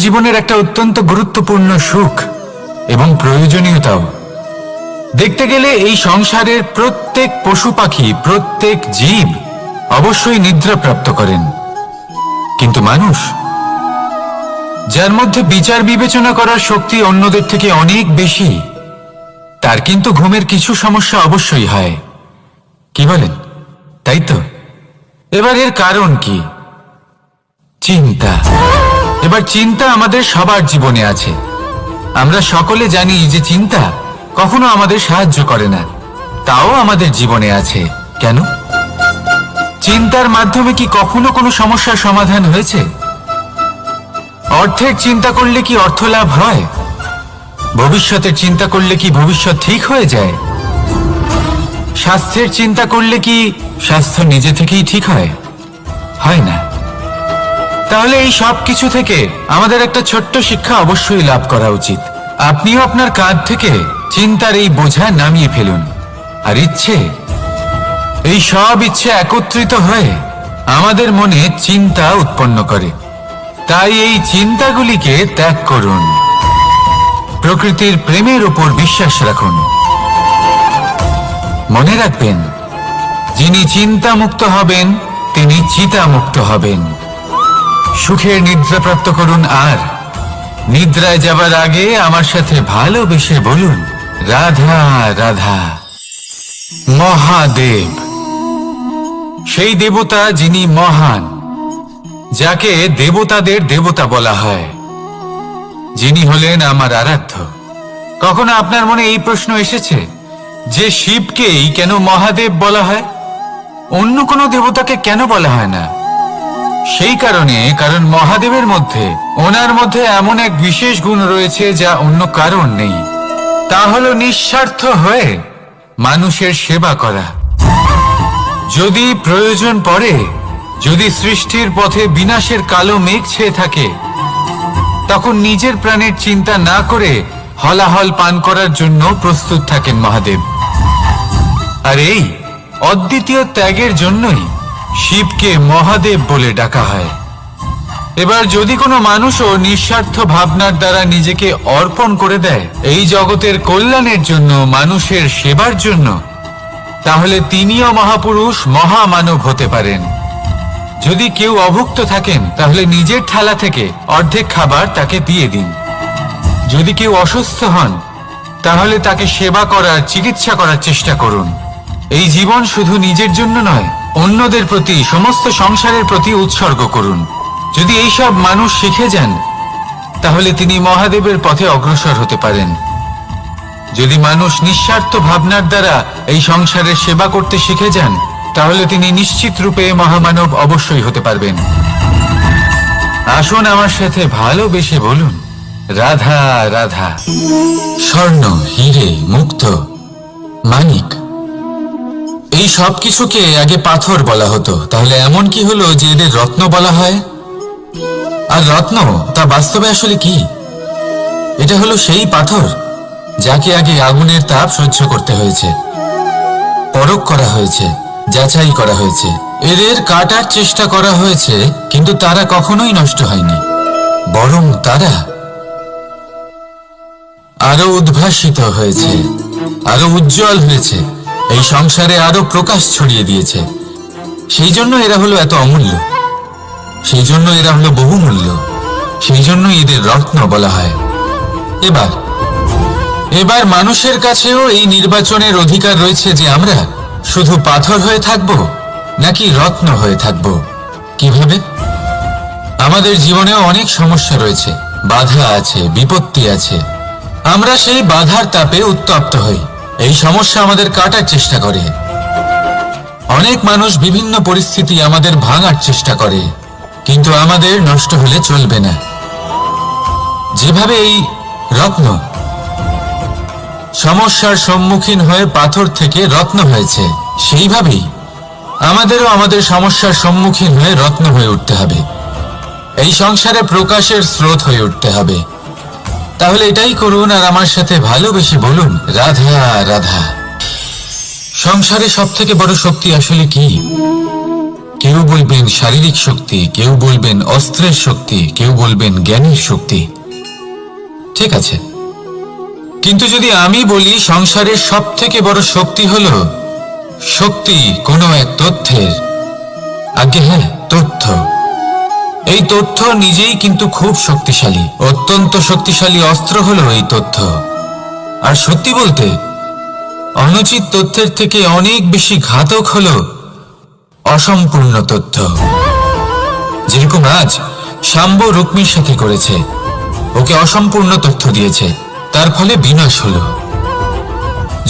জীবনের একটা অত্যন্ত গুরুত্বপূর্ণ সুখ এবং প্রয়োজনীয়তাও। দেখতে গেলে এই সংসারের প্রত্যেক পশু পাখি, প্রত্যেক জীব অবশ্যই নিদ্রা প্রাপ্ত করেন, কিন্তু মানুষ, যার মধ্যে বিচার বিবেচনা করার শক্তি অন্যদের থেকে অনেক বেশি, তার কিন্তু ঘুমের কিছু সমস্যা অবশ্যই হয়। কি বলেন, তাই তো? এবার এর কারণ কি? চিন্তা। এবার চিন্তা আমাদের সবার জীবনে আছে। আমরা সকলে জানি যে চিন্তা কখনো আমাদের সাহায্য করে না, তাও আমাদের জীবনে আছে। কেন? চিন্তার মাধ্যমে কি কখনো কোনো সমস্যার সমাধান হয়েছে? অর্থের চিন্তা করলে কি অর্থ লাভ হয়? ভবিষ্যতের চিন্তা করলে কি ভবিষ্যৎ ঠিক হয়ে যায়? স্বাস্থ্যের চিন্তা করলে কি স্বাস্থ্য নিজে থেকেই ঠিক হয়? হয় না। তাহলে এই সব কিছু থেকে আমাদের একটা ছোট্ট শিক্ষা অবশ্যই লাভ করা উচিত। আপনিও আপনার কাঁধ থেকে চিন্তার এই বোঝা নামিয়ে ফেলুন। আর ইচ্ছে, এই সব ইচ্ছে একত্রিত হয়ে আমাদের মনে চিন্তা উৎপন্ন করে। তাই এই চিন্তাগুলিকে ত্যাগ করুন। প্রকৃতির প্রেমের উপর বিশ্বাস রাখুন। মনে রাখবেন, যিনি চিন্তা মুক্ত হবেন তিনি চিতা মুক্ত হবেন। সুখের নিদ্রা প্রাপ্ত করুন, আর নিদ্রায় যাবার আগে আমার সাথে ভালোবেসে বলুন, রাধা রাধা। মহাদেব, সেই দেবতা যিনি মহান, যাকে দেবতাদের দেবতা বলা হয়, যিনি হলেন আমার আরাধ্য। কখনো আপনার মনে এই প্রশ্ন এসেছে যে শিবকেই কেন মহাদেব বলা হয়, অন্য কোনো দেবতাকে কেন বলা হয় না? সেই কারণ মহাদেবের মধ্যে, ওনার মধ্যে এমন এক বিশেষ গুণ রয়েছে যা অন্য কারণ নেই। তা হলো নিঃস্বার্থ হয়ে মানুষের সেবা করা। যদি প্রয়োজন পড়ে, যদি সৃষ্টির পথে বিনাশের কালো মেঘ ছেয়ে থাকে, তখন নিজের প্রাণের চিন্তা না করে হলাহল পান করার জন্য প্রস্তুত থাকেন মহাদেব। আর এই অদ্বিতীয় ত্যাগের জন্যই শিবকে মহাদেব বলে ডাকা হয়। এবার যদি কোনো মানুষও নিঃস্বার্থ ভাবনার দ্বারা নিজেকে অর্পণ করে দেয় এই জগতের কল্যাণের জন্য, মানুষের সেবার জন্য, তাহলে তিনিও মহাপুরুষ, মহামানব হতে পারেন। যদি কেউ অভুক্ত থাকেন, তাহলে নিজের থালা থেকে অর্ধেক খাবার তাকে দিয়ে দিন। যদি কেউ অসুস্থ হন, তাহলে তাকে সেবা করার, চিকিৎসা করার চেষ্টা করুন। এই জীবন শুধু নিজের জন্য নয়, অন্যদের প্রতি, সমস্ত সংসারের প্রতি উৎসর্গ করুন। যদি এইসব মানুষ শিখে যান, তাহলে তিনি মহাদেবের পথে অগ্রসর হতে পারেন। যদি মানুষ নিঃস্বার্থ ভাবনার দ্বারা এই সংসারের সেবা করতে শিখে যান, তাহলে তিনি নিশ্চিত রূপে মহামানব অবশ্যই হতে পারবেন। আসুন আমার সাথে ভালোবেসে বলুন, রাধা রাধা। স্বর্ণ, হিরে, মুক্ত, মানিক, এই সব কিছুকে আগে পাথর বলা হতো। তাহলে এমন কি হলো যে এদের রত্ন বলা হয়? আর রত্ন তা বাস্তবে আসলে কি? এটা হলো সেই পাথর যাকে আগে আগুনের তাপ সহ্য করতে হয়েছে, পরখ করা হয়েছে, যাচাই করা হয়েছে, এদের কাটার চেষ্টা করা হয়েছে, কিন্তু তারা কখনোই নষ্ট হয়নি, বরং তারা আরো উদ্ভাসিত হয়েছে, আরো উজ্জ্বল হয়েছে, এই সংসারে আরো প্রকাশ ছড়িয়ে দিয়েছে। সেই জন্য এরা হলো এত অমূল্য, সেই জন্য এরা হলো বহুমূল্য, সেই জন্য এদের রত্ন বলা হয়। এবার মানুষের কাছেও এই নির্বাচনের অধিকার রয়েছে যে আমরা শুধু পাথর হয়ে থাকব নাকি রত্ন হয়ে থাকব। কিভাবে? আমাদের জীবনেও অনেক সমস্যা রয়েছে, বাধা আছে, বিপত্তি আছে। আমরা সেই বাধার তাপে উত্তপ্ত হই, এই সমস্যা আমাদের কাটার চেষ্টা করে। অনেক মানুষ বিভিন্ন পরিস্থিতি আমাদের ভাঙার চেষ্টা করে, কিন্তু আমাদের নষ্ট হলে চলবে না। যেভাবে এই রত্ন সমস্যার সম্মুখীন হয়ে পাথর থেকে রত্ন হয়েছে, সেইভাবেই আমাদেরও আমাদের সমস্যার সম্মুখীন হয়ে রত্ন হয়ে উঠতে হবে, এই সংসারে প্রকাশের স্রোত হয়ে উঠতে হবে। তাহলে এটাই করুন আর আমার সাথে ভালোবেসে বলুন, রাধা রাধা। সংসারে সব থেকে বড় শক্তি আসলে কি? কেউ বলবেন শারীরিক শক্তি, কেউ বলবেন অস্ত্রের শক্তি, কেউ বলবেন জ্ঞানের শক্তি। ঠিক আছে, কিন্তু যদি আমি বলি সংসারের সব থেকে বড় শক্তি হলো শক্তি কোনো এক তথ্যের, আগে হ্যাঁ, তথ্য। এই তথ্য নিজেই কিন্তু খুব শক্তিশালী, অত্যন্ত শক্তিশালী অস্ত্র হলো এই তথ্য। আর সত্যি বলতে অনুচিত তথ্যের থেকে অনেক বেশি ঘাতক হলো অসম্পূর্ণ তথ্য। যেরকম আজ শাম্ব রুক্মির সাথে করেছে, ওকে অসম্পূর্ণ তথ্য দিয়েছে, তার ফলে বিনাশ হলো।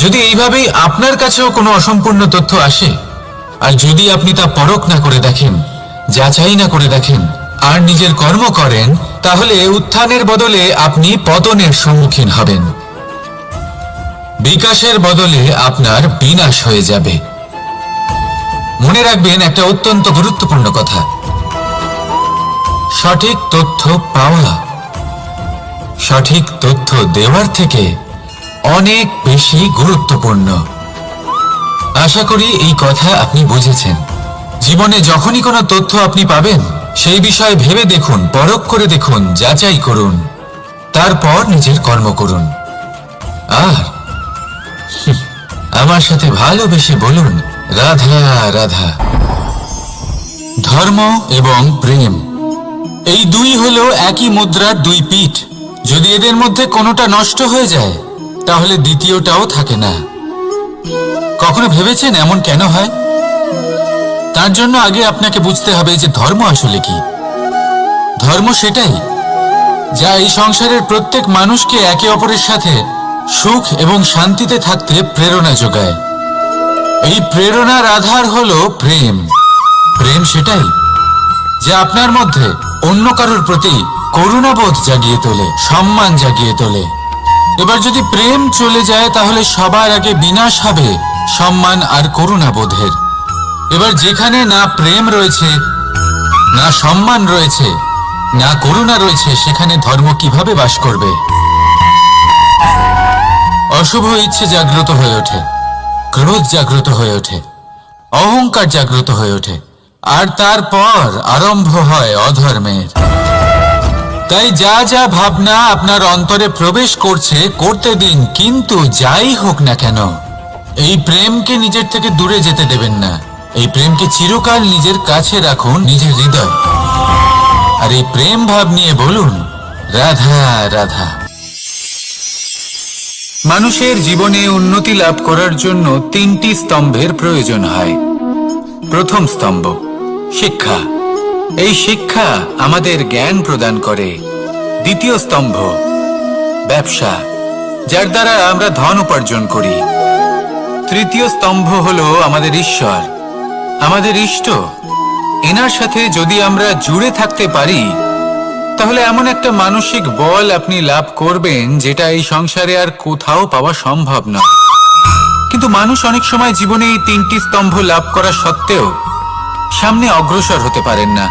যদি এইভাবেই আপনার কাছেও কোনো অসম্পূর্ণ তথ্য আসে, আর যদি আপনি তা পরখ না করে দেখেন, যাচাই না করে দেখেন, আর নিজের কর্ম করেন, তাহলে উত্থানের বদলে আপনি পতনের সম্মুখীন হবেন। বিকাশের বদলে আপনার বিনাশ হয়ে যাবে। মনে রাখবেন একটা অত্যন্ত গুরুত্বপূর্ণ কথা, সঠিক তথ্য পাওয়া সঠিক তথ্য দেওয়ার থেকে অনেক বেশি গুরুত্বপূর্ণ। আশা করি এই কথা আপনি বুঝেছেন। জীবনে যখনই কোনো তথ্য আপনি পাবেন, সেই বিষয়ে ভেবে দেখুন, পরখ করে দেখুন, যাচাই করুন, তারপর নিজের কর্ম করুন। আর আমার সাথে ভালোবেসে বলুন, রাধা রাধা। ধর্ম এবং প্রেম, এই দুই হলো একই মুদ্রার দুই পিঠ। যদি এদের মধ্যে কোনোটা নষ্ট হয়ে যায়, তাহলে দ্বিতীয়টাও থাকে না। কখনো ভেবেছেন এমন কেন হয়? তার জন্য আগে আপনাকে বুঝতে হবে যে ধর্ম আসলে কি। ধর্ম সেটাই যা এই সংসারের প্রত্যেক মানুষকে একে অপরের সাথে সুখ এবং শান্তিতে থাকতে প্রেরণা যোগায়। এই প্রেরণার আধার হলো প্রেম। প্রেম সেটাই যা আপনার মধ্যে অন্য কারোর প্রতি করুণাবোধ জাগিয়ে তোলে, সম্মান জাগিয়ে তোলে। এবার যদি প্রেম চলে যায়, তাহলে সবার আগে বিনাশ হবে সম্মান আর করুণাবোধের। এবার যেখানে না প্রেম রয়েছে, না সম্মান রয়েছে, না করুণা রয়েছে, সেখানে ধর্ম কিভাবে বাস করবে? অশুভ ইচ্ছে জাগ্রত হয়ে ওঠে, ক্রোধ জাগ্রত হয়ে ওঠে, অহংকার জাগ্রত হয়ে ওঠে, আর তারপর আরম্ভ হয় অধর্মের। তাই যা যা ভাবনা আপনার অন্তরে প্রবেশ করছে করতে দিন, কিন্তু যাই হোক না কেন এই প্রেমকে নিজের থেকে দূরে যেতে দেবেন না। এই প্রেমকে চিরকাল নিজের কাছে রাখুন, নিজের হৃদয়। আর এই প্রেম ভাব নিয়ে বলুন, রাধা রাধা। মানুষের জীবনে উন্নতি লাভ করার জন্য তিনটি স্তম্ভের প্রয়োজন হয়। প্রথম স্তম্ভ শিক্ষা। এই শিক্ষা আমাদের জ্ঞান প্রদান করে। দ্বিতীয় স্তম্ভ ব্যবসা, যার দ্বারা আমরা ধন উপার্জন করি। তৃতীয় স্তম্ভ হলো আমাদের ঈশ্বর, আমাদের ইষ্ট। এনার সাথে যদি আমরা জুড়ে থাকতে পারি, তাহলে এমন একটা মানসিক বল আপনি লাভ করবেন যেটা এই সংসারে আর কোথাও পাওয়া সম্ভব নয়। কিন্তু মানুষ অনেক সময় জীবনে এই তিনটি স্তম্ভ লাভ করা সত্ত্বেও সামনে অগ্রসর হতে পারেন না।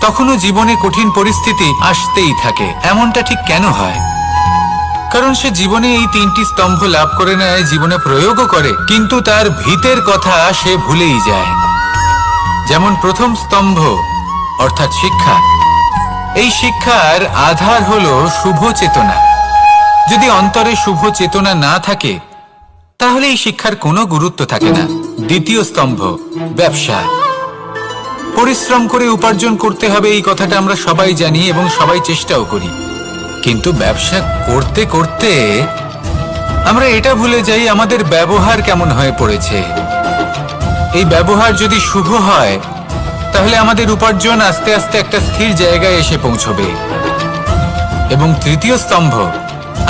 তখনও জীবনে কঠিন পরিস্থিতি আসতেই থাকে। এমনটা ঠিক কেন হয়? কারণ সে জীবনে এই তিনটি স্তম্ভ লাভ করে নেয়, জীবনে প্রয়োগও করে, কিন্তু তার ভিতের কথা সে ভুলেই যায়। যেমন প্রথম স্তম্ভ অর্থাৎ শিক্ষা। এই শিক্ষার আধার হলো শুভ চেতনা। যদি অন্তরে শুভ চেতনা না থাকে, তাহলে এই শিক্ষার কোনো গুরুত্ব থাকে না। দ্বিতীয় স্তম্ভ ব্যবসা। পরিশ্রম করে উপার্জন করতে হবে, এই কথাটা আমরা সবাই জানি এবং সবাই চেষ্টাও করি। কিন্তু ব্যবসা করতে করতে আমরা এটা ভুলে যাই আমাদের ব্যবহার কেমন হয়ে পড়েছে। এই ব্যবহার যদি শুভ হয়, তাহলে আমাদের উপার্জন আস্তে আস্তে একটা স্থির জায়গায় এসে পৌঁছবে। এবং তৃতীয় স্তম্ভ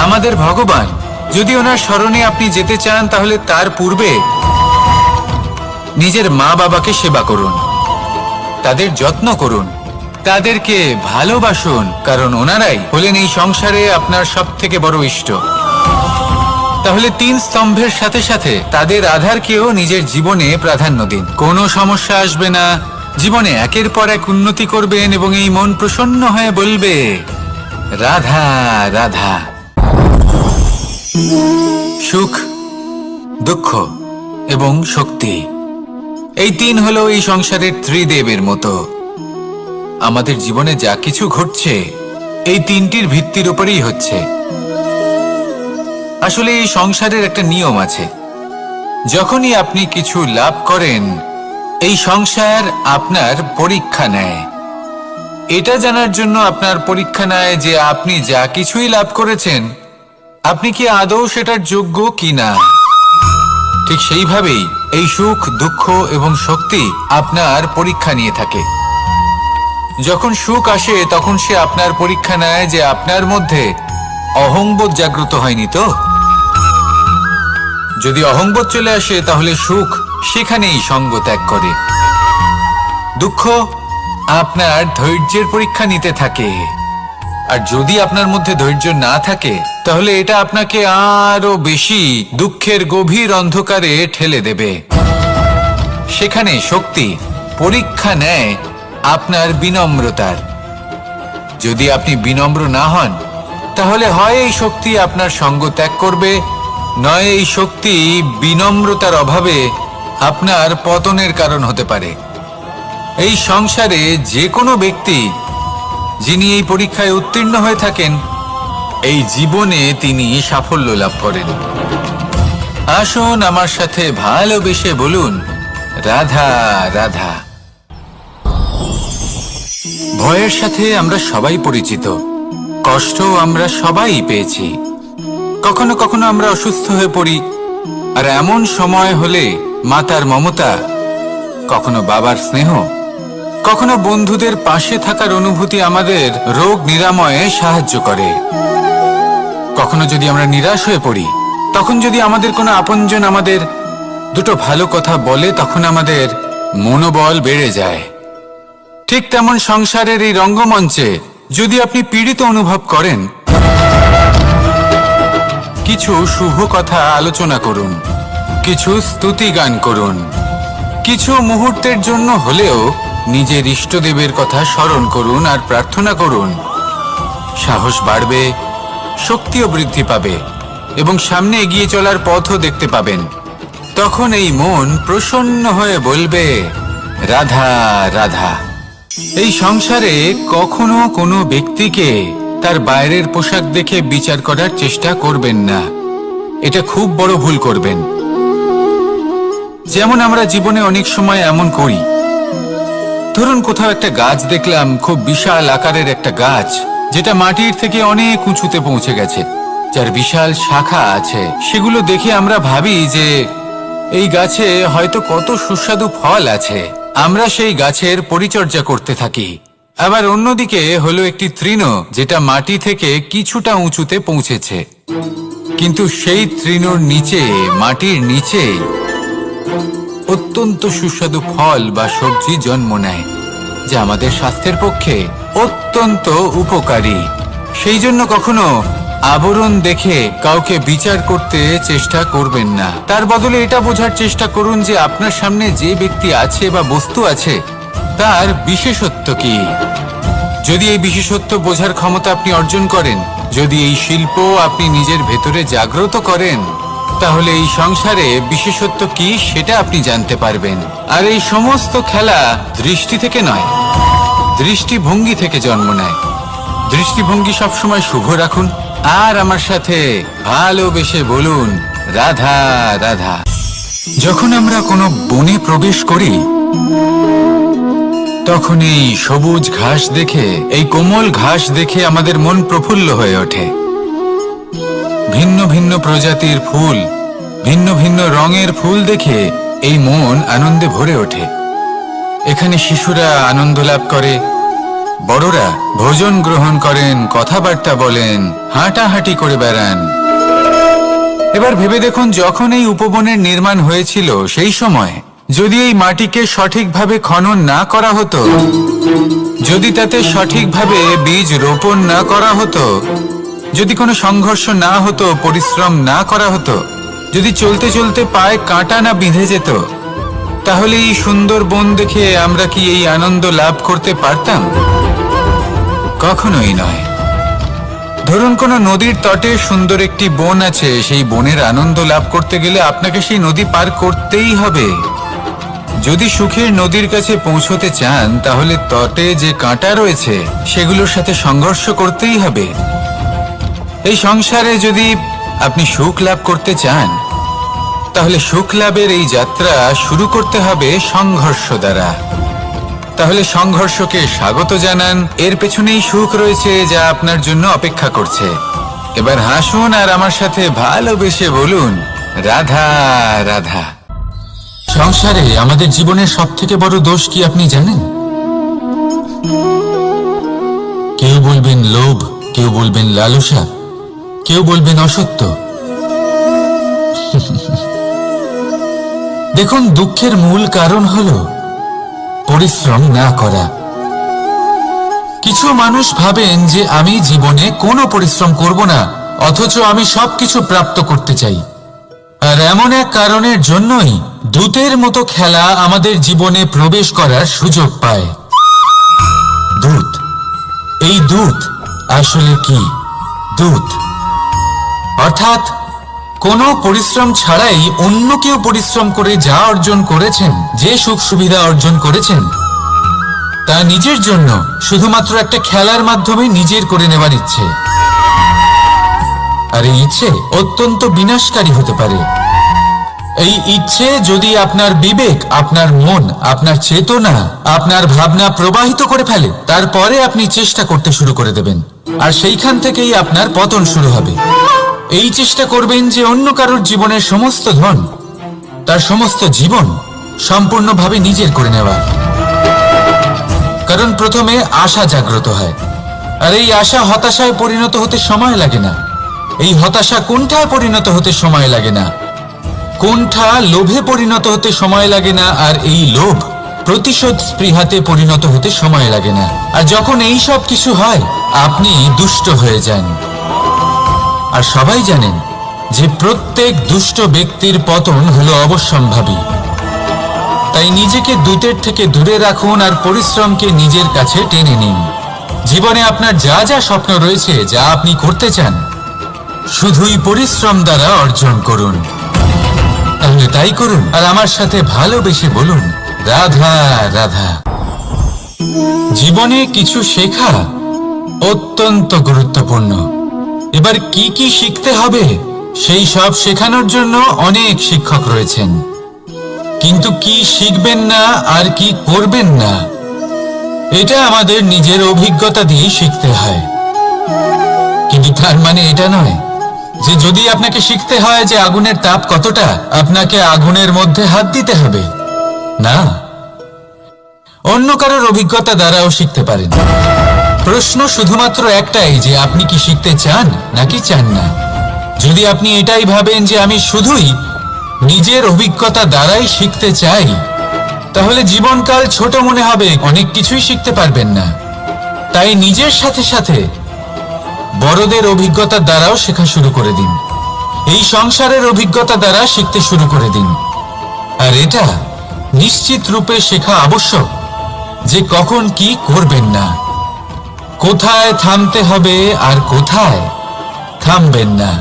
আমাদের ভগবান। যদি ওনার স্মরণে আপনি যেতে চান, তাহলে তার পূর্বে নিজের মা বাবাকে সেবা করুন, তাদের যত্ন করুন, তাদেরকে ভালোবাসুন, কারণ ওনারাই হলেন এই সংসারে আপনার সব থেকে বড় ইষ্ট। তাহলে তিন স্তম্ভের সাথে সাথে তাদের আধারকেও নিজের জীবনে প্রাধান্য দিন। কোনো সমস্যা আসবে না, জীবনে একের পর এক উন্নতি করবেন এবং এই মন প্রসন্ন হয়ে বলবে, রাধা রাধা। সুখ, দুঃখ এবং শক্তি, এই তিন হলো এই সংসারের ত্রিদেবের মতো। আমাদের জীবনে যা কিছু ঘটছে এই তিনটির ভিত্তির উপরেই হচ্ছে। আসলে এই সংসারের একটা নিয়ম আছে, যখনই আপনি কিছু লাভ করেন এই সংসার আপনার পরীক্ষা নেয়। এটা জানার জন্য আপনার পরীক্ষা নেয় যে আপনি যা কিছুই লাভ করেছেন আপনি কি আদৌ সেটার যোগ্য কিনা। ঠিক সেইভাবেই এই সুখ, দুঃখ এবং শক্তি আপনার পরীক্ষা নিয়ে থাকে। যখন সুখ আসে তখন সে আপনার পরীক্ষা নেয় যে আপনার মধ্যে অহংবোধ জাগ্রত হয়নি তো। যদি অহংবোধ চলে আসে তাহলে সুখ সেখানেই সঙ্গ ত্যাগ করে। দুঃখ আপনার ধৈর্যের পরীক্ষা নিতে থাকে, আর যদি আপনার মধ্যে ধৈর্য না থাকে তাহলে এটা আপনাকে আরো বেশি দুঃখের গভীর অন্ধকারে ঠেলে দেবে। সেখানে শক্তি পরীক্ষা নেয় আপনার বিনম্রতার। যদি আপনি বিনম্র না হন তাহলে হয় এই শক্তি আপনার সঙ্গ ত্যাগ করবে, নয় এই শক্তি বিনম্রতার অভাবে আপনার পতনের কারণ হতে পারে। এই সংসারে যে কোনো ব্যক্তি যিনি এই পরীক্ষায় উত্তীর্ণ হয়ে থাকেন এই জীবনে তিনি সাফল্য লাভ করেন। আসুন আমার সাথে ভালোবেসে বলুন, রাধা রাধা। ভয়ের সাথে আমরা সবাই পরিচিত, কষ্ট আমরা সবাই পেয়েছি। কখনো কখনো আমরা অসুস্থ হয়ে পড়ি, আর এমন সময় হলে মাতার মমতা, কখনো বাবার স্নেহ, কখনো বন্ধুদের পাশে থাকার অনুভূতি আমাদের রোগ নিরাময়ে সাহায্য করে। কখনো যদি আমরা নিরাশ হয়ে পড়ি, তখন যদি আমাদের কোনো আপনজন আমাদের দুটো ভালো কথা বলে তখন আমাদের মনোবল বেড়ে যায়। ঠিক তেমন সংসারের এই রঙ্গমঞ্চে যদি আপনি পীড়িত অনুভব করেন, কিছু শুভ কথা আলোচনা করুন, কিছু স্তুতি গান করুন, কিছু মুহূর্তের জন্য হলেও নিজের ইষ্টদেবের কথা স্মরণ করুন আর প্রার্থনা করুন। সাহস বাড়বে, শক্তিও বৃদ্ধি পাবে এবং সামনে এগিয়ে চলার পথও দেখতে পাবেন। তখন এই মন প্রসন্ন হয়ে বলবে, রাধা রাধা। এই সংসারে কখনো কোনো ব্যক্তিকে তার বাইরের পোশাক দেখে বিচার করার চেষ্টা করবেন না, এটা খুব বড় ভুল করবেন। যেমন আমরা জীবনে অনেক সময় এমন করি, ধরুন কোথাও একটা গাছ দেখলাম, খুব বিশাল আকারের একটা গাছ, যেটা মাটির থেকে অনেক উঁচুতে পৌঁছে গেছে, যার বিশাল শাখা আছে। সেগুলো দেখে আমরা ভাবি যে এই গাছে হয়তো কত সুস্বাদু ফল আছে, আমরা সেই গাছের পরিচর্যা করতে থাকি। আবার অন্যদিকে হলো একটি তৃণ, যেটা মাটি থেকে কিছুটা উঁচুতে পৌঁছেছে, কিন্তু সেই তৃণর নিচে, মাটির নিচে অত্যন্ত সুস্বাদু ফল বা সবজি জন্ম নেয়, যা আমাদের স্বাস্থ্যের পক্ষে অত্যন্ত উপকারী। সেই জন্য কখনো আবরণ দেখে কাউকে বিচার করতে চেষ্টা করবেন না। তার বদলে এটা বোঝার চেষ্টা করুন যে আপনার সামনে যে ব্যক্তি আছে বা বস্তু আছে তার বিশেষত্ব কি। যদি এই বিশেষত্ব বোঝার ক্ষমতা আপনি অর্জন করেন, যদি এই শিল্প আপনি নিজের ভেতরে জাগ্রত করেন, তাহলে এই সংসারে বিশেষত্ব কি সেটা আপনি জানতে পারবেন। আর এই সমস্ত খেলা দৃষ্টি থেকে নয়, দৃষ্টিভঙ্গি থেকে জন্ম নেয়। দৃষ্টিভঙ্গি সবসময় শুভ রাখুন আর আমার সাথে ভালোবেসে বলুন, রাধা রাধা। যখন আমরা কোনো বনে প্রবেশ করি তখন এই সবুজ ঘাস দেখে, এই কোমল ঘাস দেখে আমাদের মন প্রফুল্ল হয়ে ওঠে। ভিন্ন ভিন্ন প্রজাতির ফুল, ভিন্ন ভিন্ন রঙের ফুল দেখে এই মন আনন্দে ভরে ওঠে। এখানে শিশুরা আনন্দ লাভ করে, বড়রা ভোজন গ্রহণ করেন, কথাবার্তা বলেন, হাঁটাহাঁটি করে বেড়ান। এবার ভেবে দেখুন, যখন এই উপবনের নির্মাণ হয়েছিল সেই সময় যদি এই মাটিকে সঠিকভাবে খনন না করা হতো, যদি তাতে সঠিকভাবে বীজ রোপণ না করা হতো, যদি কোনো সংঘর্ষ না হতো, পরিশ্রম না করা হতো, যদি চলতে চলতে পায়ে কাঁটা না বিঁধে যেত, তাহলে এই সুন্দর বন দেখে আমরা কি এই আনন্দ লাভ করতে পারতাম? কখনোই নয়। ধরুন কোনো নদীর তটে সুন্দর একটি বন আছে, সেই বনের আনন্দ লাভ করতে গেলে আপনাকে সেই নদী পার করতেই হবে। যদি সুখের নদীর কাছে পৌঁছতে চান তাহলে তটে যে কাঁটা রয়েছে সেগুলোর সাথে সংঘর্ষ করতেই হবে। এই সংসারে যদি আপনি সুখ লাভ করতে চান তাহলে সুখ লাভের এই যাত্রা শুরু করতে হবে সংঘর্ষ দ্বারা। তাহলে সংঘর্ষকে স্বাগত জানান, এর পেছনেই সুখ রয়েছে যা আপনার জন্য অপেক্ষা করছে। এবার হাসুন আর আমার সাথে ভালোবেসে বলুন, রাধা রাধা। সংসারে আমাদের জীবনের সবথেকে বড় দোষ কি আপনি জানেন? কেউ বলবেন লোভ, কেউ বলবেন লালসা, কেউ বলবেন অসত্য। দেখুন, দুঃখের মূল কারণ হলো পরিশ্রম না করা। কিছু মানুষ ভাবেন যে আমি জীবনে কোনো পরিশ্রম করব না, অথচ আমি সবকিছু প্রাপ্ত করতে চাই। আর এমন এক কারণের জন্যই দূতের মতো খেলা আমাদের জীবনে প্রবেশ করার সুযোগ পায়। দূত, এই দূত আসলে কি? দূত অর্থাৎ কোনো পরিশ্রম ছাড়াই অন্য কেউ পরিশ্রম করে যা অর্জন করেছেন, যে সুখ সুবিধা অর্জন করেছেন, তা নিজের জন্য শুধুমাত্র একটা খেলার মাধ্যমে নিজের করে নেবার ইচ্ছে। আর এই ইচ্ছে অত্যন্ত বিনাশকারী হতে পারে। এই ইচ্ছে যদি আপনার বিবেক, আপনার মন, আপনার চেতনা, আপনার ভাবনা প্রবাহিত করে ফেলে, তারপরে আপনি চেষ্টা করতে শুরু করে দেবেন, আর সেইখান থেকেই আপনার পতন শুরু হবে। এই চেষ্টা করবেন যে অন্য কারোর জীবনের সমস্ত ধন, তার সমস্ত জীবন সম্পূর্ণভাবে নিজের করে নেওয়া। কারণ প্রথমে আশা জাগ্রত হয়, আর এই আশা হতাশায় পরিণত হতে সময় লাগে না। এই হতাশা কুণ্ঠায় পরিণত হতে সময় লাগে না, কুণ্ঠা লোভে পরিণত হতে সময় লাগে না, আর এই লোভ প্রতিশোধ স্পৃহাতে পরিণত হতে সময় লাগে না। আর যখন এই সব কিছু হয়, আপনি দুষ্ট হয়ে যান। আর সবাই জানেন যে প্রত্যেক দুষ্ট ব্যক্তির পতন হলো অবশ্যম্ভাবী। তাই নিজেকে দূতের থেকে দূরে রাখুন আর পরিশ্রমকে নিজের কাছে টেনে নিন। জীবনে আপনার যা যা স্বপ্ন রয়েছে, যা আপনি করতে চান, শুধুই পরিশ্রম দ্বারা অর্জন করুন। তাহলে তাই করুন আর আমার সাথে ভালোবেসে বলুন, রাধা রাধা। জীবনে কিছু শেখা অত্যন্ত গুরুত্বপূর্ণ। এবার কি কি শিখতে হবে সেই সব শেখানোর জন্য অনেক শিক্ষক রয়েছেন, কিন্তু কি শিখবেন না আর কি করবেন না, এটা আমাদের নিজের অভিজ্ঞতা দিয়ে শিখতে হয়। কিন্তু তার মানে এটা নয় যে যদি আপনাকে শিখতে হয় যে আগুনের তাপ কতটা, আপনাকে আগুনের মধ্যে হাত দিতে হবে। না, অন্য কারোর অভিজ্ঞতা দ্বারাও শিখতে পারেন। প্রশ্ন শুধুমাত্র একটাই যে আপনি কি শিখতে চান নাকি চান না। যদি আপনি এটাই ভাবেন যে আমি শুধুই নিজের অভিজ্ঞতা দ্বারাই শিখতে চাই, তাহলে জীবনকাল ছোট মনে হবে, অনেক কিছুই শিখতে পারবেন না। তাই নিজের সাথে সাথে বড়দের অভিজ্ঞতা দ্বারাও শেখা শুরু করে দিন। এই সংসারের অভিজ্ঞতা দ্বারা শিখতে শুরু করে দিন। আর এটা নিশ্চিত রূপে শেখা আবশ্যক যে কখন কি করবেন না, কোথায় থামতে হবে আর কোথায় থামবেন না।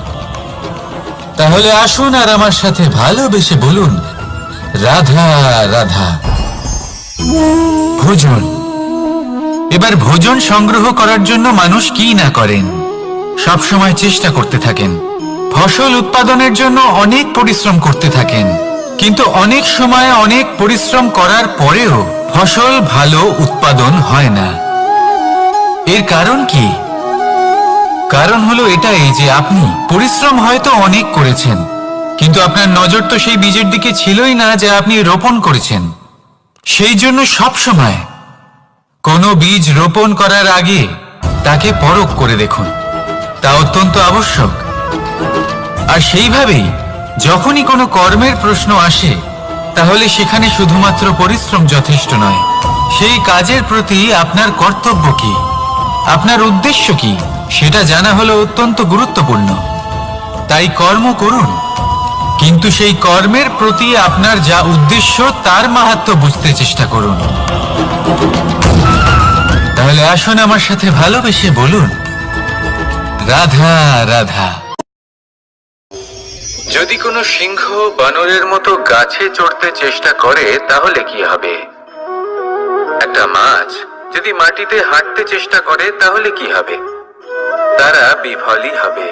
তাহলে আসুন আর আমার সাথে ভালোবেসে বলুন, রাধা রাধা। ভোজন। এবার ভোজন সংগ্রহ করার জন্য মানুষ কি না করেন, সব সময় চেষ্টা করতে থাকেন। ফসল উৎপাদনের জন্য অনেক পরিশ্রম করতে থাকেন, কিন্তু অনেক সময় অনেক পরিশ্রম করার পরেও ফসল ভালো উৎপাদন হয় না। এর কারণ কি? কারণ হলো এটাই যে আপনি পরিশ্রম হয়তো অনেক করেছেন, কিন্তু আপনার নজর তো সেই বীজের দিকে ছিলই না যা আপনি রোপণ করেছেন। সেই জন্য সব সময় কোনো বীজ রোপণ করার আগে তাকে পরখ করে দেখুন, তা অত্যন্ত আবশ্যক। আর সেইভাবেই যখনই কোনো কর্মের প্রশ্ন আসে, তাহলে সেখানে শুধুমাত্র পরিশ্রম যথেষ্ট নয়। সেই কাজের প্রতি আপনার কর্তব্য কি, আপনার উদ্দেশ্য কি, সেটা জানা হলো অত্যন্ত গুরুত্বপূর্ণ। তাই কর্ম করুন, কিন্তু সেই কর্মের প্রতি আপনার যা উদ্দেশ্য তার মাহাত্ম্য বুঝতে চেষ্টা করুন। তাহলে আসুন আমার সাথে ভালোবেসে বলুন, রাধা রাধা। যদি কোনো সিংহ বানরের মতো গাছে চড়তে চেষ্টা করে তাহলে কি হবে? একটা মাছ যদি মাটিতে হাঁটতে চেষ্টা করে তাহলে কি হবে? তারা বিফলই হবে।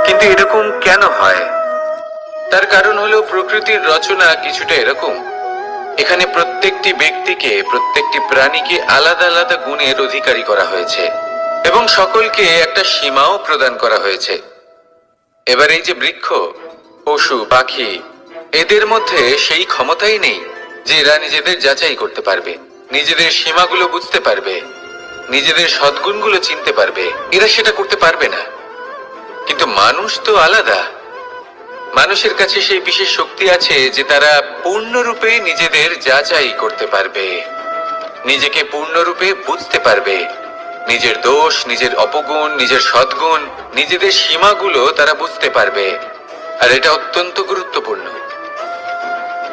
কিন্তু এরকম কেন হয়? তার কারণ হলো প্রকৃতির রচনা কিছুটা এরকম। এখানে প্রত্যেকটি ব্যক্তিকে, প্রত্যেকটি প্রাণীকে আলাদা আলাদা গুণের অধিকারী করা হয়েছে এবং সকলকে একটা সীমাও প্রদান করা হয়েছে। এবার এই যে বৃক্ষ, পশু, পাখি, এদের মধ্যে সেই ক্ষমতাই নেই যে এরা নিজেদের যাচাই করতে পারবে, নিজেদের সীমাগুলো বুঝতে পারবে, নিজেদের সদ্গুণগুলো চিনতে পারবে। এরা সেটা করতে পারবে না। কিন্তু মানুষ তো আলাদা। মানুষের কাছে সেই বিশেষ শক্তি আছে যে তারা পূর্ণরূপে নিজেদের যাচাই করতে পারবে, নিজেকে পূর্ণরূপে বুঝতে পারবে, নিজের দোষ, নিজের অপগুণ, নিজের সদ্গুণ, নিজেদের সীমাগুলো তারা বুঝতে পারবে। আর এটা অত্যন্ত গুরুত্বপূর্ণ।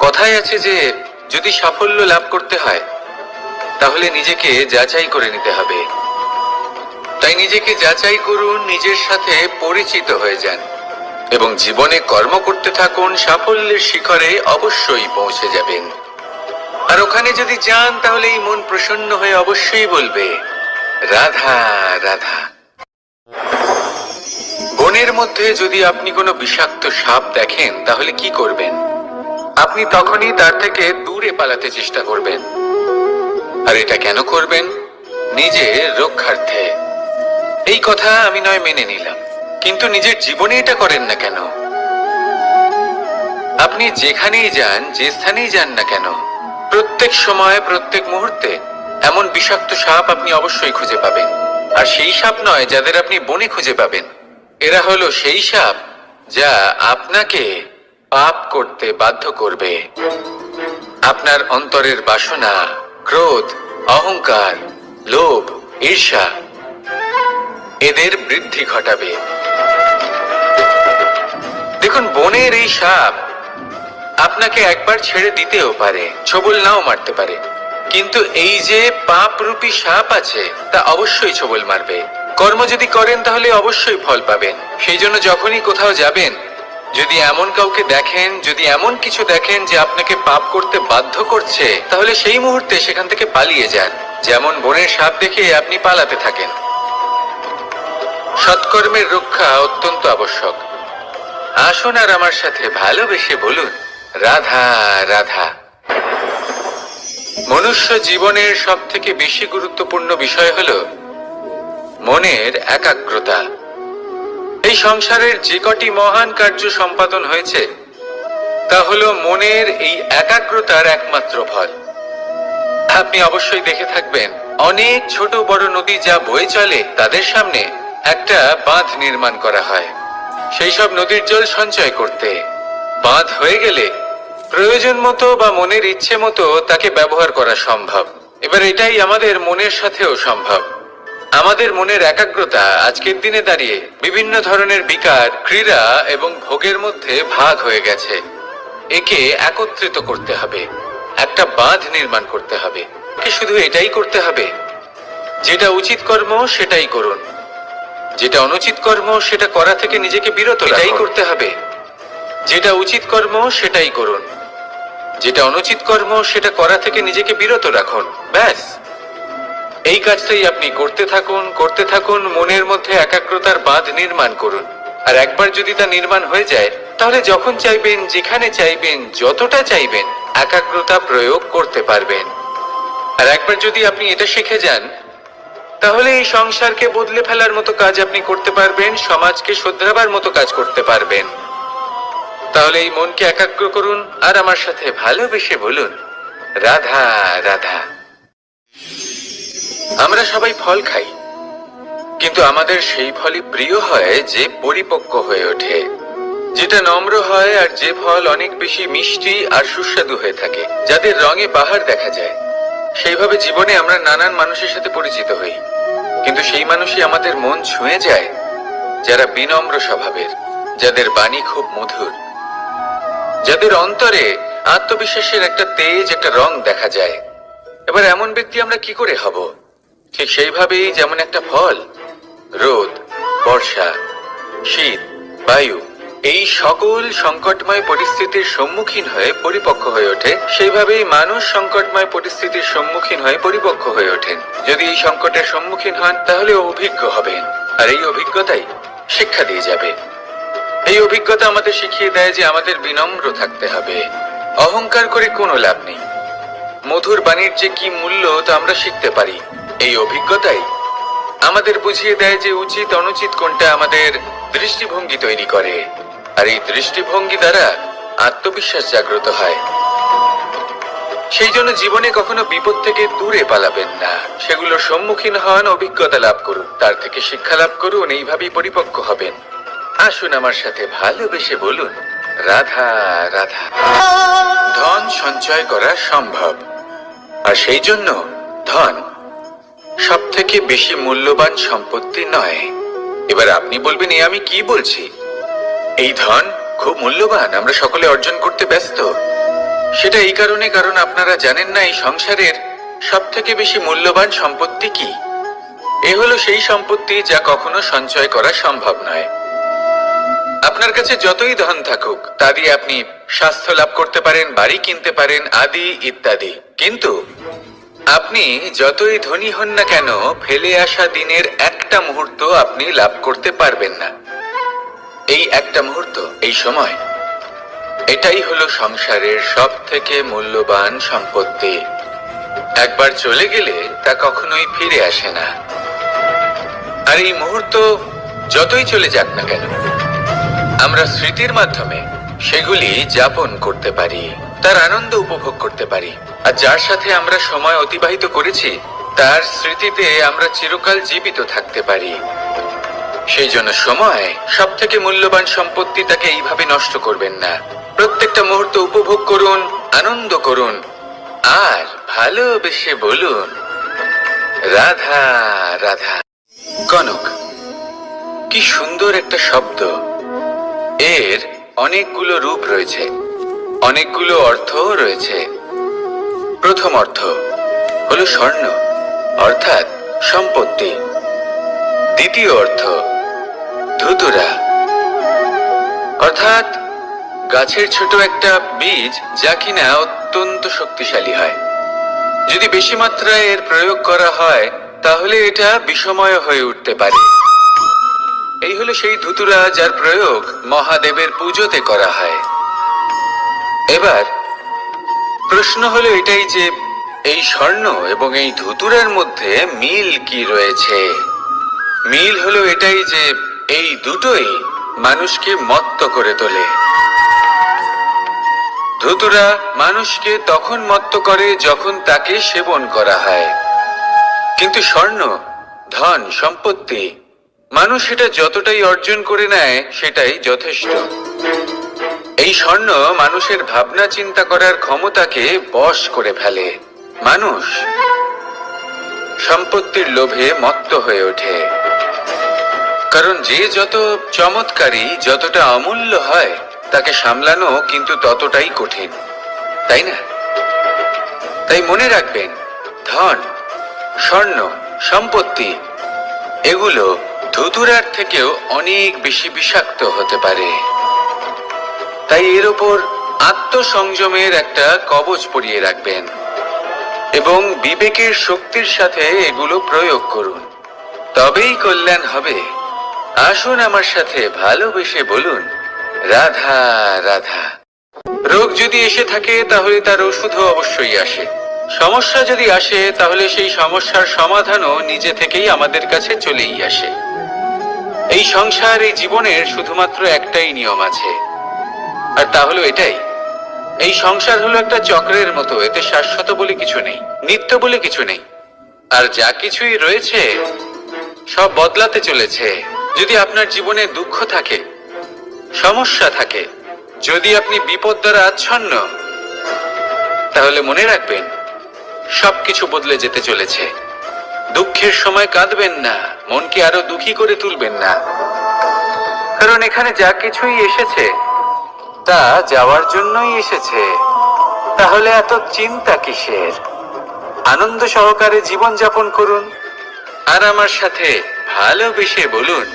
কথায় আছে যে যদি সাফল্য লাভ করতে হয় তাহলে নিজেকে যাচাই করে নিতে হবে। তাই নিজেকে যাচাই করুন, নিজের সাথে পরিচিত হয়ে যান এবং জীবনে কর্ম করতে থাকুন। সাফল্যের শিখরে অবশ্যই পৌঁছে যাবেন। আর ওখানে যদি যান তাহলে এই মন প্রসন্ন হয়ে অবশ্যই বলবে, রাধা রাধা। বনের মধ্যে যদি আপনি কোনো বিষাক্ত সাপ দেখেন তাহলে কি করবেন? আপনি তখনই তার থেকে দূরে পালাতে চেষ্টা করবেন। আর এটা কেন করবেন? নিজের রক্ষার্থে। এই কথা আমি নয় মেনে নিলাম, কিন্তু নিজের জীবনে এটা করেন না কেন? আপনি যেখানেই যান, যে স্থানেই যান না কেন, প্রত্যেক সময়, প্রত্যেক মুহূর্তে এমন বিষাক্ত সাপ আপনি অবশ্যই খুঁজে পাবেন। আর সেই সাপ নয় যাদের আপনি বনে খুঁজে পাবেন। এরা হলো সেই সাপ যা আপনাকে পাপ করতে বাধ্য করবে। আপনার অন্তরের বাসনা, ক্রোধ, অহংকার, লোভ, ঈর্ষা এদের বৃদ্ধি ঘটাবে। দেখুন, বনের এই সাপ আপনাকে একবার ছেড়ে দিতেও পারে, ছোবল নাও মারতে পারে, কিন্তু এই যে পাপরূপী সাপ আছে তা অবশ্যই ছোবল মারবে। কর্ম যদি করেন তাহলে অবশ্যই ফল পাবেন। সেই জন্য যখনই কোথাও যাবেন, যদি এমন কাউকে দেখেন, যদি এমন কিছু দেখেন যে আপনাকে পাপ করতে বাধ্য করছে, তাহলে সেই মুহূর্তে সেখান থেকে পালিয়ে যান। যেমন বনের সাপ দেখে আপনি পালাতে থাকেন। সৎকর্মের রক্ষা অত্যন্ত আবশ্যক। আসুন আর আমার সাথে ভালোবেসে বলুন, রাধা রাধা। মনুষ্য জীবনের সব থেকে বেশি গুরুত্বপূর্ণ বিষয় হলো মনের একাগ্রতা। এই সংসারের যে কটি মহান কার্য সম্পাদন হয়েছে তা হলো মনের এই একাগ্রতার একমাত্র ফল। আপনি অবশ্যই দেখে থাকবেন, অনেক ছোট বড় নদী যা বয়ে চলে তাদের সামনে একটা বাঁধ নির্মাণ করা হয় সেই সব নদীর জল সঞ্চয় করতে। বাঁধ হয়ে গেলে প্রয়োজন মতো বা মনের ইচ্ছে মতো তাকে ব্যবহার করা সম্ভব। এবার এটাই আমাদের মনের সাথেও সম্ভব। আমাদের মনের একাগ্রতা আজকের দিনে দাঁড়িয়ে বিভিন্ন ধরনের বিকার, ক্রীড়া এবং ভোগের মধ্যে ভাগ হয়ে গেছে। একে একত্রিত করতে হবে, একটা বাঁধ নির্মাণ করতে হবে। শুধু এটাই করতে হবে, যেটা উচিত কর্ম সেটাই করুন, যেটা অনুচিত কর্ম সেটা করা থেকে নিজেকে বিরত রাখুন। এটাই করতে হবে, যেটা উচিত কর্ম সেটাই করুন, যেটা অনুচিত কর্ম সেটা করা থেকে নিজেকে বিরত রাখুন। ব্যাস, এই কাজটাই আপনি করতে থাকুন, করতে থাকুন। মনের মধ্যে একাগ্রতার বাঁধ নির্মাণ করুন। আর একবার যদি তা নির্মাণ হয়ে যায় তাহলে যখন চাইবেন, যেখানে চাইবেন, যতটা চাইবেন একাগ্রতা প্রয়োগ করতে পারবেন। আর একবার যদি আপনি এটা শিখে যান তাহলে এই সংসারকে বদলে ফেলার মতো কাজ আপনি করতে পারবেন, সমাজকে শোধরাবার মতো কাজ করতে পারবেন। তাহলে এই মনকে একাগ্র করুন আর আমার সাথে ভালোবেসে বলুন, রাধা রাধা। আমরা সবাই ফল খাই, কিন্তু আমাদের সেই ফলই প্রিয় হয় যে পরিপক্ক হয়ে ওঠে, যেটা নম্র হয়, আর যে ফল অনেক বেশি মিষ্টি আর সুস্বাদু হয়ে থাকে, যাদের রঙে বাহার দেখা যায়। সেইভাবে জীবনে আমরা নানান মানুষের সাথে পরিচিত হই, কিন্তু সেই মানুষই আমাদের মন ছুঁয়ে যায় যারা বিনম্র স্বভাবের, যাদের বাণী খুব মধুর, যাদের অন্তরে আত্মবিশ্বাসের একটা তেজ, একটা রং দেখা যায়। এবার এমন ব্যক্তি আমরা কি করে হব? ঠিক সেইভাবেই যেমন একটা ফল রোদ, বর্ষা, শীত, বায়ু এই সকল সংকটময় পরিস্থিতির সম্মুখীন হয়ে পরিপক্ক হয়ে ওঠে, সেইভাবেই মানুষ সংকটময় পরিস্থিতির সম্মুখীন হয়ে পরিপক্ক হয়ে ওঠেন। যদি এই সংকটের সম্মুখীন হন তাহলে অভিজ্ঞ হবেন, আর এই অভিজ্ঞতাই শিক্ষা দিয়ে যাবে। এই অভিজ্ঞতা আমাদের শিখিয়ে দেয় যে আমাদের বিনম্র থাকতে হবে। অহংকার করে কোনো লাভ নেই। মধুর বাণীর যে কি মূল্য তা আমরা শিখতে পারি। এই অভিজ্ঞতাই আমাদের বুঝিয়ে দেয় যে উচিত অনুচিত কোনটা আমাদের দৃষ্টিভঙ্গি তৈরি করে, আর এই দৃষ্টিভঙ্গি দ্বারা আত্মবিশ্বাস জাগ্রত হয়। সেই জন্য জীবনে কখনো বিপদ থেকে দূরে পালাবেন না, সেগুলোর সম্মুখীন হন, অভিজ্ঞতা লাভ করুন, তার থেকে শিক্ষা লাভ করুন, এইভাবেই পরিপক্ক হবেন। আসুন আমার সাথে ভালোবেসে বলুন, রাধা রাধা। ধন সঞ্চয় করা সম্ভব, আর সেই জন্য ধন সব থেকে বেশি মূল্যবান সম্পত্তি নয়। এবার আপনি বলবেন, এ আমি কি বলছি? এই ধন খুব মূল্যবান, আমরা সকলে অর্জন করতে ব্যস্ত। সেটা এই কারণে, কারণ আপনারা জানেন না এই সংসারের সব থেকে বেশি মূল্যবান সম্পত্তি কি। এ হলো সেই সম্পত্তি যা কখনো সঞ্চয় করা সম্ভব নয়। আপনার কাছে যতই ধন থাকুক তা দিয়ে আপনি স্বাস্থ্য লাভ করতে পারেন, বাড়ি কিনতে পারেন, আদি ইত্যাদি, কিন্তু আপনি যতই ধনী হন না কেন, ফেলে আসা দিনের একটা মুহূর্ত আপনি লাভ করতে পারবেন না। এই একটা মুহূর্ত, এই সময়, এটাই হলো সংসারের সব থেকে মূল্যবান সম্পত্তি। একবার চলে গেলে তা কখনোই ফিরে আসে না। আর এই মুহূর্ত যতই চলে যাক না কেন, আমরা স্মৃতির মাধ্যমে সেগুলি যাপন করতে পারি, তার আনন্দ উপভোগ করতে পারি। আর যার সাথে আমরা সময় অতিবাহিত করেছি তার স্মৃতিতে আমরা চিরকাল জীবিত থাকতে পারি। সেই জন্য সময় সব থেকে মূল্যবান সম্পত্তি, তাকে এইভাবে নষ্ট করবেন না। প্রত্যেকটা মুহূর্ত উপভোগ করুন, আনন্দ করুন, আর ভালোবেসে বলুন, রাধা রাধা। কনক, কি সুন্দর একটা শব্দ। এর অনেকগুলো রূপ রয়েছে, অনেকগুলো অর্থও রয়েছে। প্রথম অর্থ হলো স্বর্ণ, অর্থাৎ সম্পত্তি। দ্বিতীয় অর্থ ধুতুরা, অর্থাৎ গাছের ছোট একটা বীজ, যা কিনা অত্যন্ত শক্তিশালী হয়। যদি বেশি মাত্রায় এর প্রয়োগ করা হয় তাহলে এটা বিষময় হয়ে উঠতে পারে। এই হলো সেই ধুতুরা যার প্রয়োগ মহাদেবের পুজোতে করা হয়। এবার প্রশ্ন হলো এটাই যে এই স্বর্ণ এবং এই ধুতুরার মধ্যে মিল কি রয়েছে। মিল হলো এটাই যে এই দুটোই মানুষকে মত্ত করে তোলে। ধুতুরা মানুষকে তখন মত্ত করে যখন তাকে সেবন করা হয়, কিন্তু স্বর্ণ, ধন, সম্পত্তি, মানুষ এটা যতটাই অর্জন করে নেয় সেটাই যথেষ্ট। এই স্বর্ণ মানুষের ভাবনা চিন্তা করার ক্ষমতাকে বশ করে ফেলে। মানুষ সম্পত্তির লোভে মত্ত হয়ে ওঠে, কারণ যে যত চমৎকারী, যতটা অমূল্য হয় তাকে সামলানো কিন্তু ততটাই কঠিন, তাই না? তাই মনে রাখবেন, ধন, স্বর্ণ, সম্পত্তি এগুলো ধুতুরার থেকেও অনেক বেশি বিষাক্ত হতে পারে। তাই এর ওপর আত্মসংযমের একটা কবচ পরিয়ে রাখবেন এবং বিবেকের শক্তির সাথে এগুলো প্রয়োগ করুন, তবেই কল্যাণ হবে। আসুন আমার সাথে ভালোবেসে বলুন, রাধা রাধা। রোগ যদি এসে থাকে তাহলে তার ওষুধও অবশ্যই আসে। সমস্যা যদি আসে তাহলে সেই সমস্যার সমাধানও নিজে থেকেই আমাদের কাছে চলেই আসে। এই সংসার, এই জীবনের শুধুমাত্র একটাই নিয়ম আছে, আর তা হলো এটাই, এই সংসার হলো একটা চক্রের মতো। এতে শাশ্বত বলে কিছু নেই, নিত্য বলে কিছু নেই, আর যা কিছুই রয়েছে সব বদলাতে চলেছে। যদি আপনার জীবনে দুঃখ থাকে, সমস্যা থাকে, যদি আপনি বিপদ দ্বারা আচ্ছন্ন, তাহলে মনে রাখবেন সবকিছু বদলে যেতে চলেছে। দুঃখের সময় কাঁদবেন না, মনকে আরো দুঃখী করে তুলবেন না, কারণ এখানে যা কিছুই এসেছে তা যাওয়ার জন্যই এসেছে। তাহলে এত চিন্তা কিসের? আনন্দ সহকারে জীবন যাপন করুন, আর আমার সাথে ভালোবেসে বলুন,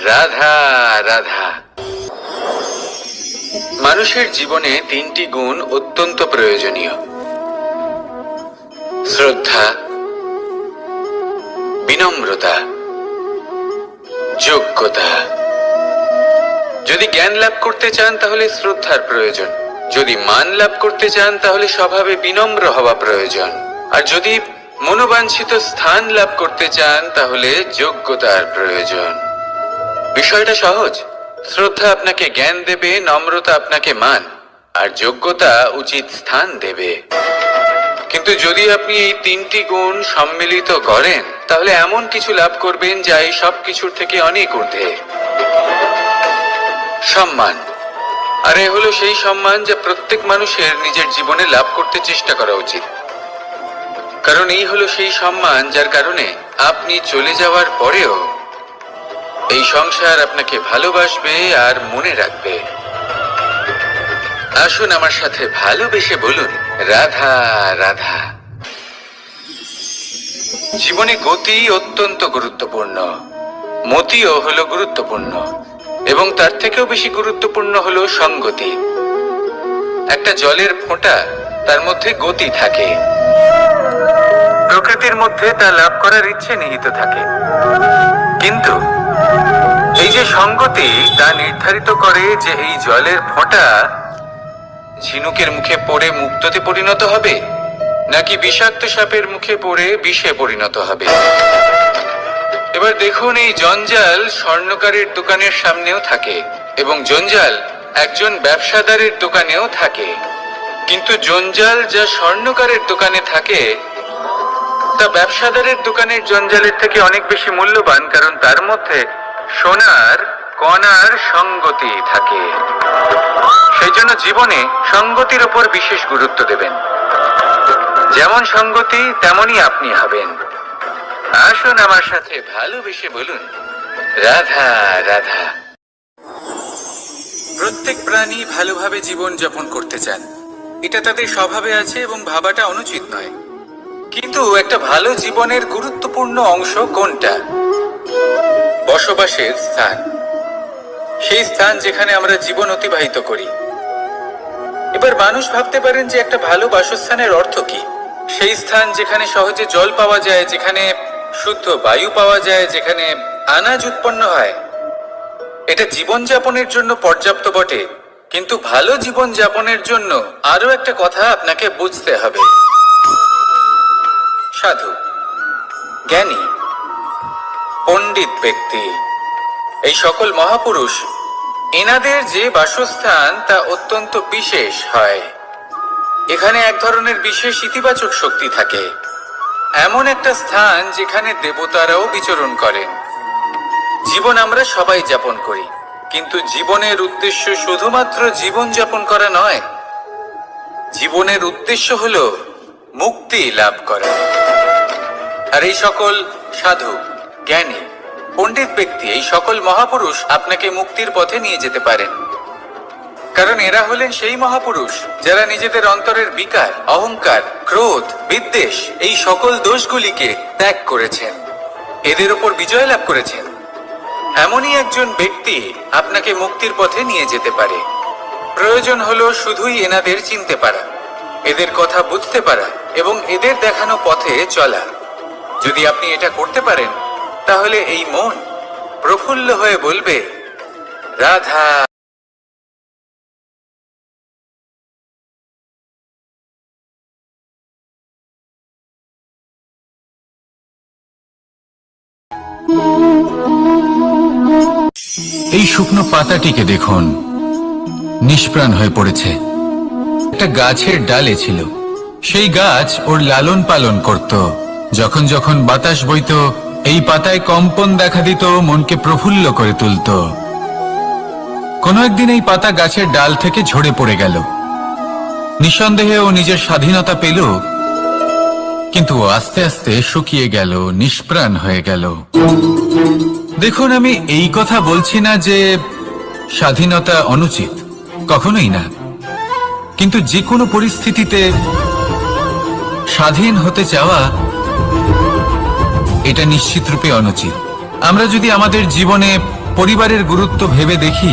রাধা রাধা। মানুষের জীবনে তিনটি গুণ অত্যন্ত প্রয়োজনীয়: শ্রদ্ধা, বিনম্রতা, যোগ্যতা। যদি জ্ঞান লাভ করতে চান তাহলে শ্রদ্ধার প্রয়োজন, যদি মান লাভ করতে চান তাহলে স্বভাবে বিনম্র হওয়া প্রয়োজন, আর যদি মনোবাঞ্ছিত স্থান লাভ করতে চান তাহলে যোগ্যতার প্রয়োজন। বিষয়টা সহজ। শ্রদ্ধা আপনাকে জ্ঞান দেবে, নম্রতা আপনাকে মান, আর যোগ্যতা উচিত স্থান দেবে। কিন্তু যদি আপনি এই তিনটি গুণ সম্মিলিত করেন তাহলে এমন কিছু লাভ করবেন যা এই সব কিছুর থেকে অনেক ঊর্ধ্বে: সম্মান। আর এ হলো সেই সম্মান যা প্রত্যেক মানুষের নিজের জীবনে লাভ করতে চেষ্টা করা উচিত, কারণ এই হলো সেই সম্মান যার কারণে আপনি চলে যাওয়ার পরেও এই সংসার আপনাকে ভালোবাসবে আর মনে রাখবে। আসুন আমার সাথে ভালোবেসে বলুন, রাধা রাধা। জীবনে গতি অত্যন্ত গুরুত্বপূর্ণ, মতিও হলো গুরুত্বপূর্ণ, এবং তার থেকেও বেশি গুরুত্বপূর্ণ হলো সঙ্গতি। একটা জলের ফোঁটা, তার মধ্যে গতি থাকে, প্রকৃতির মধ্যে তা লাভ করার ইচ্ছে নিহিত থাকে, কিন্তু এই যে সঙ্গতি তা নির্ধারিত করে যে এই জলের ফোঁটা ঝিনুকের মুখে পড়ে মুক্ততে পরিণত হবে নাকি বিষাক্ত সাপের মুখে পড়ে বিষে পরিণত হবে। এবার দেখুন, এই জঞ্জাল স্বর্ণকারের দোকানের সামনেও থাকে এবং জঞ্জাল একজন ব্যবসাদারের দোকানেও থাকে, কিন্তু জঞ্জাল যা স্বর্ণকারের দোকানে থাকে তা ব্যবসাদারের দোকানের জঞ্জালের থেকে অনেক বেশি মূল্যবান, কারণ তার মধ্যে সোনার কণার সঙ্গতি থাকে। সেই জন্য জীবনে সঙ্গতির উপর বিশেষ গুরুত্ব দেবেন। যেমন সঙ্গতি তেমনই আপনি হবেন। আসুন আমার সাথে ভালোবেসে বলুন, রাধা রাধা। প্রত্যেক প্রাণী ভালোভাবে জীবন যাপন করতে চান, এটা তাদের স্বভাবে আছে এবং ভাবাটা অনুচিত নয়। কিন্তু একটা ভালো জীবনের গুরুত্বপূর্ণ অংশ কোনটা? বসবাসের স্থান, সেই স্থান যেখানে আমরা জীবন অতিবাহিত করি। এবার মানুষ ভাবতে পারেন যে একটা ভালো বাসস্থানের অর্থ কি? সেই স্থান যেখানে সহজে জল পাওয়া যায়, যেখানে শুদ্ধ বায়ু পাওয়া যায়, যেখানে আনাজ উৎপন্ন হয়। এটা জীবনযাপনের জন্য পর্যাপ্ত বটে, কিন্তু ভালো জীবন যাপনের জন্য আরো একটা কথা আপনাকে বুঝতে হবে। সাধু, জ্ঞানী, পণ্ডিত ব্যক্তি, এই সকল মহাপুরুষ, এনাদের যে বাসস্থান তা অত্যন্ত বিশেষ হয়। এখানে এক ধরনের বিশেষ ইতিবাচক শক্তি থাকে, এমন একটা স্থান যেখানে দেবতারাও বিচরণ করেন। জীবন আমরা সবাই যাপন করি, কিন্তু জীবনের উদ্দেশ্য শুধুমাত্র জীবন যাপন করা নয়। জীবনের উদ্দেশ্য হলো মুক্তি লাভ করা। আর এই সকল সাধু, জ্ঞানী, পণ্ডিত ব্যক্তি, এই সকল মহাপুরুষ আপনাকে মুক্তির পথে নিয়ে যেতে পারেন, কারণ এরা হলেন সেই মহাপুরুষ যারা নিজেদের অন্তরের বিকার, অহংকার, ক্রোধ, বিদ্বেষ এই সকল দোষগুলিকে ত্যাগ করেছেন, এদের উপর বিজয় লাভ করেছেন। এমনই একজন ব্যক্তি আপনাকে মুক্তির পথে নিয়ে যেতে পারে। প্রয়োজন হলো শুধুই এনাদের চিনতে পারা, এদের কথা বুঝতে পারা এবং এদের দেখানো পথে চলা। যদি আপনি এটা করতে পারেন তাহলে এই মন প্রফুল্ল হয়ে বলবে, রাধা। এই শুকনো পাতাটিকে দেখুন, নিষ্প্রাণ হয়ে পড়েছে। একটা গাছের ডালে ছিল, সেই গাছ ওর লালন পালন করত। যখন যখন বাতাস বইত, এই পাতায় কম্পন দেখা দিত, মনকে প্রফুল্ল করে তুলত। কোনো একদিন এই পাতা গাছের ডাল থেকে ঝরে পড়ে গেল। নিঃসন্দেহে ও নিজের স্বাধীনতা পেল, কিন্তু আস্তে আস্তে শুকিয়ে গেল, নিষ্প্রাণ হয়ে গেল। দেখুন, আমি এই কথা বলছি না যে স্বাধীনতা অনুচিত, কখনোই না, কিন্তু যে কোনো পরিস্থিতিতে স্বাধীন হতে চাওয়া এটা নিশ্চিত রূপে অনুচিত। আমরা যদি আমাদের জীবনে পরিবারের গুরুত্ব ভেবে দেখি,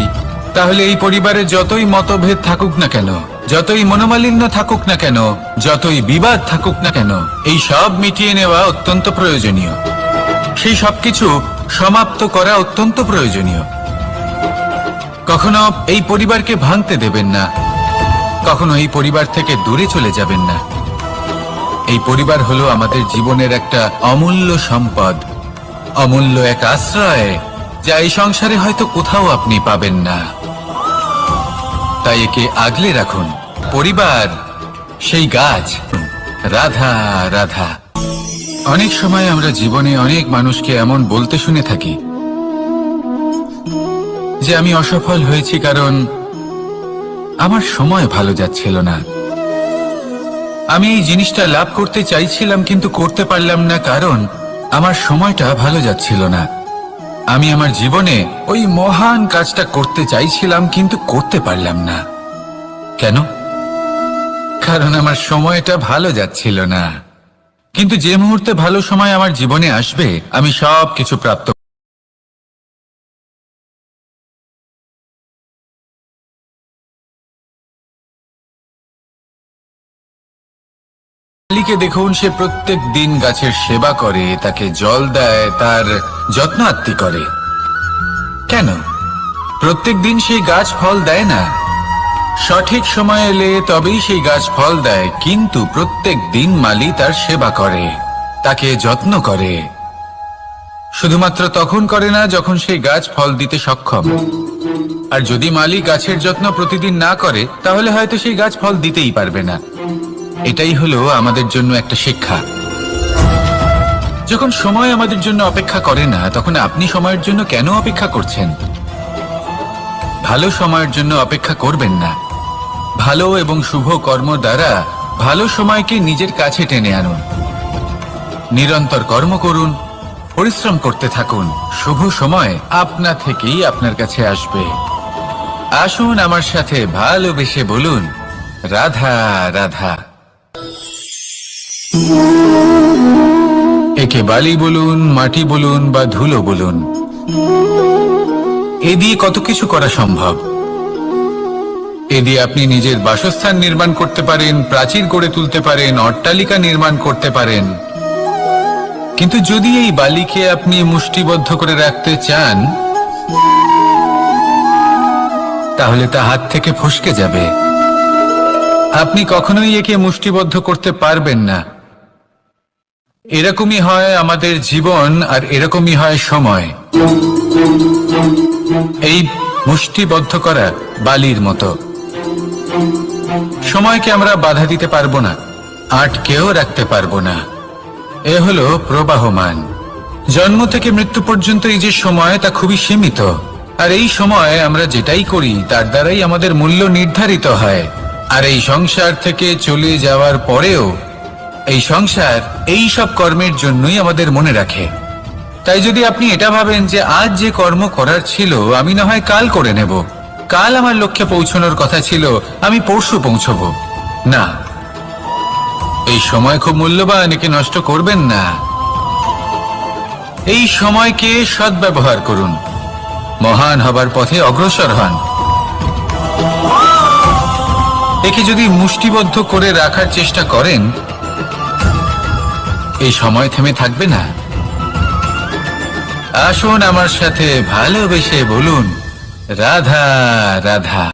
তাহলে এই পরিবারে যতই মতভেদ থাকুক না কেন, যতই মনোমালিন্য থাকুক না কেন, যতই বিবাদ থাকুক না কেন, এই সব মিটিয়ে নেওয়া অত্যন্ত প্রয়োজনীয়। সেই সবকিছু সমাপ্ত করা অত্যন্ত প্রয়োজনীয়। কখনো এই পরিবারকে ভাঙতে দেবেন না, কখনো এই পরিবার থেকে দূরে চলে যাবেন না। এই পরিবার হলো আমাদের জীবনের একটা অমূল্য সম্পদ, অমূল্য এক আশ্রয়, যা এই সংসারে হয়তো কোথাও আপনি পাবেন না। তাই একে আগলে রাখুন। পরিবার সেই গাছ। রাধা রাধা। অনেক সময় আমরা জীবনে অনেক মানুষকে এমন বলতে শুনে থাকি যে আমি অসফল হয়েছি কারণ আমার সময় ভালো যাচ্ছিল না। আমি এই জিনিসটা লাভ করতে চাইছিলাম কিন্তু করতে পারলাম না কারণ আমার সময়টা ভালো যাচ্ছিল না। আমি আমার জীবনে ওই মহান কাজটা করতে চাইছিলাম কিন্তু করতে পারলাম না। কেন? কারণ আমার সময়টা ভালো যাচ্ছিল না। কিন্তু যে মুহূর্তে ভালো সময় আমার জীবনে আসবে, আমি সব কিছু প্রাপ্ত। মালিকে দেখুন, সে প্রত্যেক দিন গাছের সেবা করে, তাকে জল দেয়, তার যত্ন আত্তি করে। কেন? প্রত্যেক দিন সেই গাছ ফল দেয় না। সঠিক সময় এলে তবেই সেই গাছ ফল দেয়, কিন্তু প্রত্যেক দিন মালি তার সেবা করে, তাকে যত্ন করে। শুধুমাত্র তখন করে না যখন সেই গাছ ফল দিতে সক্ষম। আর যদি মালি গাছের যত্ন প্রতিদিন না করে, তাহলে হয়তো সেই গাছ ফল দিতেই পারবে না। এটাই হলো আমাদের জন্য একটা শিক্ষা। যখন সময় আমাদের জন্য অপেক্ষা করে না, তখন আপনি সময়ের জন্য কেন অপেক্ষা করছেন? ভালো সময়ের জন্য অপেক্ষা করবেন না। ভালো এবং শুভ কর্ম দ্বারা ভালো সময়কে নিজের কাছে টেনে আনুন। নিরন্তর কর্ম করুন, পরিশ্রম করতে থাকুন। শুভ সময় আপনা থেকেই আপনার কাছে আসবে। আসুন আমার সাথে ভালোবেসে বলুন, রাধা রাধা। একে বালি বলুন, মাটি বলুন বা ধুলো বলুন, এ দিয়ে কত কিছু করা সম্ভব। এ দিয়ে আপনি নিজের বাসস্থান নির্মাণ করতে পারেন, প্রাচীর গড়ে তুলতে পারেন, অট্টালিকা নির্মাণ করতে পারেন। কিন্তু যদি এই বালিকে আপনি মুষ্টিবদ্ধ করে রাখতে চান, তাহলে তা হাত থেকে ফসকে যাবে। আপনি কখনোই একে মুষ্টিবদ্ধ করতে পারবেন না। এরকমই হয় আমাদের জীবন, আর এরকমই হয় সময়। এই মুষ্টিবদ্ধ করা বালির মতো। সময়কে আমরা বাধা দিতে পারবো না, আটকেও রাখতে পারবো না। এ হলো প্রবাহমান। জন্ম থেকে মৃত্যু পর্যন্ত এই যে সময়, তা খুবই সীমিত। আর এই সময় আমরা যেটাই করি তার দ্বারাই আমাদের মূল্য নির্ধারিত হয়। আর এই সংসার থেকে চলে যাওয়ার পরেও এই সংসার এই সব কর্মের জন্যই আমাদের মনে রাখে। তাই যদি আপনি এটা ভাবেন যে আজ যে কর্ম করার ছিল আমি না হয় কাল করে নেব, কাল আমার লক্ষ্যে পৌঁছানোর কথা ছিল আমি পরশু পৌঁছবো, না, এই সময় খুব মূল্যবান, একে নষ্ট করবেন না। এই সময়কে সদ্ব্যবহার করুন, মহান হবার পথে অগ্রসর হন। একে যদি মুষ্টিবদ্ধ করে রাখার চেষ্টা করেন, এই সময় থেমে থাকবে না। আসুন আমার সাথে ভালোবেসে বলুন, রাধা রাধা।